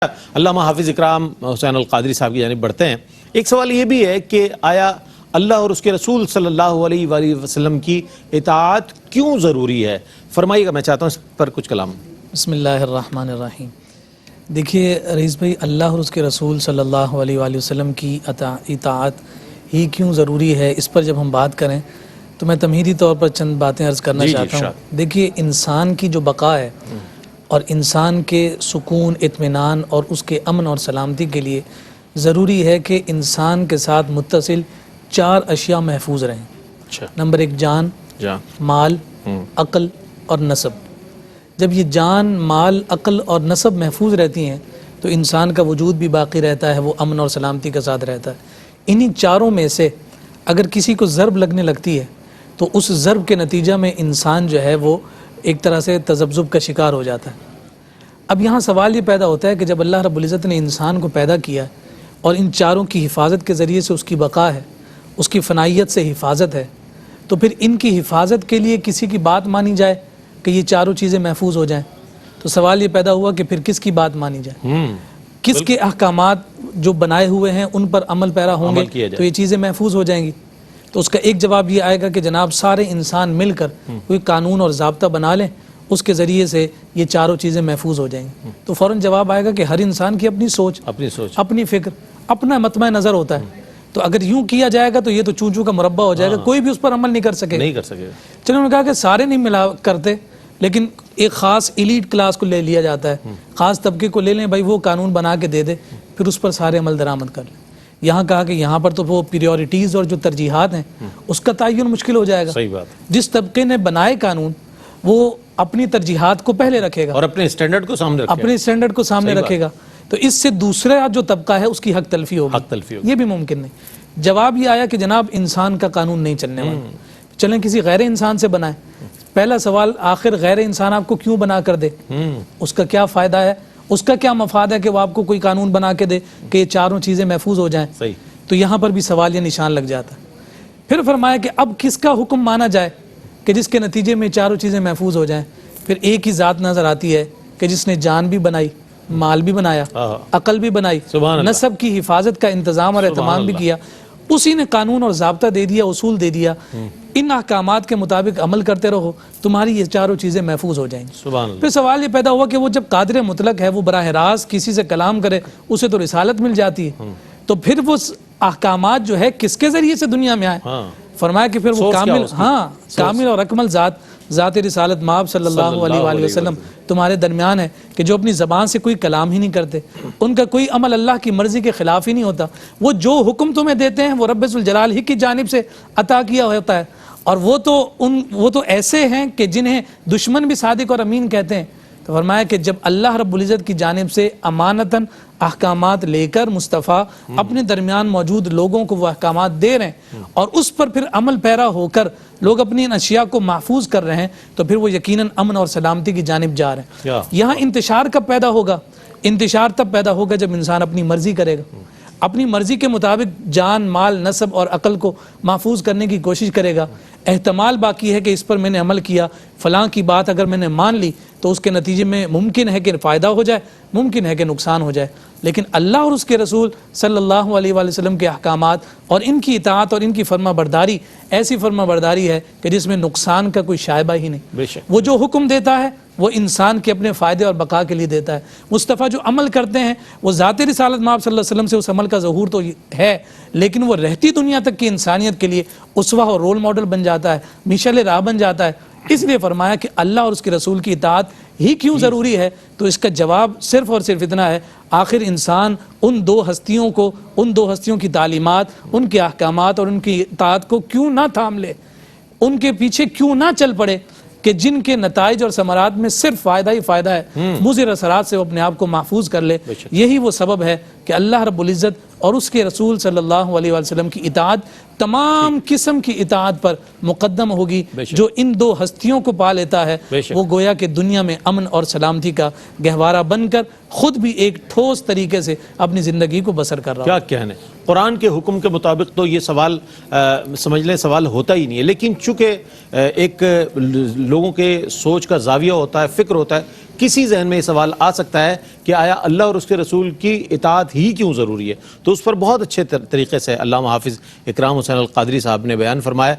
علامہ حافظ اکرام حسین القادری صاحب کی جانب بڑھتے ہیں۔ ایک سوال یہ بھی ہے کہ آیا اللہ اور اس کے رسول صلی اللہ علیہ وآلہ وسلم کی اطاعت کیوں ضروری ہے؟ فرمائیے گا، میں چاہتا ہوں اس پر کچھ کلام۔ بسم اللہ الرحمن الرحیم۔ دیکھیے رئیس بھائی، اللہ اور اس کے رسول صلی اللہ علیہ وآلہ وسلم کی اطاعت ہی کیوں ضروری ہے، اس پر جب ہم بات کریں تو میں تمہیدی طور پر چند باتیں عرض کرنا چاہتا ہوں۔ دیکھیے انسان کی جو بقا ہے اور انسان کے سکون، اطمینان اور اس کے امن اور سلامتی کے لیے ضروری ہے کہ انسان کے ساتھ متصل 4 اشیاء محفوظ رہیں۔ نمبر 1 جان، مال، عقل اور نسب۔ جب یہ جان، مال، عقل اور نسب محفوظ رہتی ہیں تو انسان کا وجود بھی باقی رہتا ہے، وہ امن اور سلامتی کے ساتھ رہتا ہے۔ انہی 4 میں سے اگر کسی کو ضرب لگنے لگتی ہے تو اس ضرب کے نتیجہ میں انسان جو ہے وہ ایک طرح سے تذبذب کا شکار ہو جاتا ہے۔ اب یہاں سوال یہ پیدا ہوتا ہے کہ جب اللہ رب العزت نے انسان کو پیدا کیا اور ان 4 کی حفاظت کے ذریعے سے اس کی بقا ہے، اس کی فنائیت سے حفاظت ہے، تو پھر ان کی حفاظت کے لیے کسی کی بات مانی جائے کہ یہ 4 چیزیں محفوظ ہو جائیں، تو سوال یہ پیدا ہوا کہ پھر کس کی بات مانی جائے، کس کے احکامات جو بنائے ہوئے ہیں ان پر عمل پیرا ہوں گے تو یہ چیزیں محفوظ ہو جائیں گی۔ تو اس کا ایک جواب یہ آئے گا کہ جناب سارے انسان مل کر کوئی قانون اور ضابطہ بنا لیں، اس کے ذریعے سے یہ 4 چیزیں محفوظ ہو جائیں گی۔ تو فوراً جواب آئے گا کہ ہر انسان کی اپنی سوچ، اپنی فکر، اپنا مطمع نظر ہوتا ہے، تو اگر یوں کیا جائے گا تو یہ تو چوں چوں کا مربع ہو جائے گا، کوئی بھی اس پر عمل نہیں کر سکے گا۔ چلو انہوں نے کہا کہ سارے نہیں ملا کرتے، لیکن ایک خاص ایلیٹ کلاس کو لے لیا جاتا ہے، خاص طبقے کو لے لیں، بھائی وہ قانون بنا کے دے دے، پھر اس پر سارے عمل درآمد کر لیں۔ یہاں کہا کہ یہاں پر تو وہ پریورٹیز اور جو ترجیحات ہیں اس کا تعین مشکل ہو جائے گا۔ جس طبقے نے بنائے قانون وہ اپنی ترجیحات کو پہلے رکھے گا اور اپنے اسٹینڈرڈ کو سامنے رکھے گا، تو اس سے دوسرا جو طبقہ ہے اس کی حق تلفی ہوگی، یہ بھی ممکن نہیں۔ جواب یہ آیا کہ جناب انسان کا قانون نہیں چلنے والا، چلیں کسی غیر انسان سے بنائیں۔ پہلا سوال، آخر غیر انسان آپ کو کیوں بنا کر دے؟ اس کا کیا فائدہ ہے، اس کا کیا مفاد ہے کہ وہ آپ کو کوئی قانون بنا کے دے کہ یہ 4 چیزیں محفوظ ہو جائیں؟ تو یہاں پر بھی سوال یہ نشان لگ جاتا ہے۔ پھر فرمایا کہ اب کس کا حکم مانا جائے کہ جس کے نتیجے میں 4 چیزیں محفوظ ہو جائیں؟ پھر ایک ہی ذات نظر آتی ہے کہ جس نے جان بھی بنائی، مال بھی بنایا، عقل بھی بنائی، نسب کی حفاظت کا انتظام اور اہتمام بھی کیا، اسی نے قانون اور ضابطہ دے دیا، اصول دے دیا، ان احکامات کے مطابق عمل کرتے رہو، تمہاری یہ 4 چیزیں محفوظ ہو جائیں گی۔ پھر سوال یہ پیدا ہوا کہ وہ جب قادر مطلق ہے، وہ براہ راست کسی سے کلام کرے، اسے تو رسالت مل جاتی ہے، تو پھر وہ احکامات جو ہے کس کے ذریعے سے دنیا میں آئے؟ فرمایا کہ پھر وہ کامل اور اکمل ذات رسالت مآب صلی اللہ علیہ وآلہ وسلم تمہارے درمیان ہے کہ جو اپنی زبان سے کوئی کلام ہی نہیں کرتے، ان کا کوئی عمل اللہ کی مرضی کے خلاف ہی نہیں ہوتا، وہ جو حکم تمہیں دیتے ہیں وہ رب ذوالجلال ہی کی جانب سے عطا کیا ہوتا ہے، اور وہ تو ایسے ہیں کہ جنہیں دشمن بھی صادق اور امین کہتے ہیں۔ تو فرمایا کہ جب اللہ رب العزت کی جانب سے امانتاً احکامات لے کر مصطفیٰ اپنے درمیان موجود لوگوں کو وہ احکامات دے رہے ہیں اور اس پر پھر عمل پیرا ہو کر لوگ اپنی ان اشیاء کو محفوظ کر رہے ہیں، تو پھر وہ یقیناً امن اور سلامتی کی جانب جا رہے ہیں۔ یہاں انتشار کب پیدا ہوگا؟ انتشار تب پیدا ہوگا جب انسان اپنی مرضی کرے گا، اپنی مرضی کے مطابق جان، مال، نسب اور عقل کو محفوظ کرنے کی کوشش کرے گا۔ احتمال باقی ہے کہ اس پر میں نے عمل کیا، فلاں کی بات اگر میں نے مان لی تو اس کے نتیجے میں ممکن ہے کہ فائدہ ہو جائے، ممکن ہے کہ نقصان ہو جائے، لیکن اللہ اور اس کے رسول صلی اللہ علیہ وآلہ وسلم کے احکامات اور ان کی اطاعت اور ان کی فرما برداری ایسی فرما برداری ہے کہ جس میں نقصان کا کوئی شائبہ ہی نہیں۔ وہ جو حکم دیتا ہے وہ انسان کے اپنے فائدے اور بقا کے لیے دیتا ہے۔ مصطفیٰ جو عمل کرتے ہیں وہ ذات رسالت مآب صلی اللہ علیہ وسلم سے اس عمل کا ظہور تو ہے، لیکن وہ رہتی دنیا تک کی انسانیت کے لیے اسوہ اور رول ماڈل بن جاتا ہے، مشعل راہ بن جاتا ہے۔ اس لیے فرمایا کہ اللہ اور اس کے رسول کی اطاعت ہی کیوں ضروری ہے؟ تو اس کا جواب صرف اور صرف اتنا ہے، آخر انسان ان 2 ہستیوں کی تعلیمات، ان کے احکامات اور ان کی اطاعت کو کیوں نہ تھام لے، ان کے پیچھے کیوں نہ چل پڑے کہ جن کے نتائج اور ثمرات میں صرف فائدہ ہی فائدہ ہے، مضر اثرات سے وہ اپنے آپ کو محفوظ کر لے۔ یہی وہ سبب ہے کہ اللہ رب العزت اور اس کے رسول صلی اللہ علیہ وسلم کی اطاعت تمام قسم کی اطاعت پر مقدم ہوگی۔ جو ان 2 ہستیوں کو پا لیتا ہے وہ گویا کہ دنیا میں امن اور سلامتی کا گہوارہ بن کر خود بھی ایک ٹھوس طریقے سے اپنی زندگی کو بسر کر رہا ہے۔ کیا کہنے، قرآن کے حکم کے مطابق تو یہ سوال سمجھ لیں سوال ہوتا ہی نہیں ہے، لیکن چونکہ ایک لوگوں کے سوچ کا زاویہ ہوتا ہے، فکر ہوتا ہے، کسی ذہن میں یہ سوال آ سکتا ہے کہ کہ آیا اللہ اور اس کے رسول کی اطاعت ہی کیوں ضروری ہے، تو اس پر بہت اچھے طریقے سے علامہ حافظ اکرام حسین القادری صاحب نے بیان فرمایا۔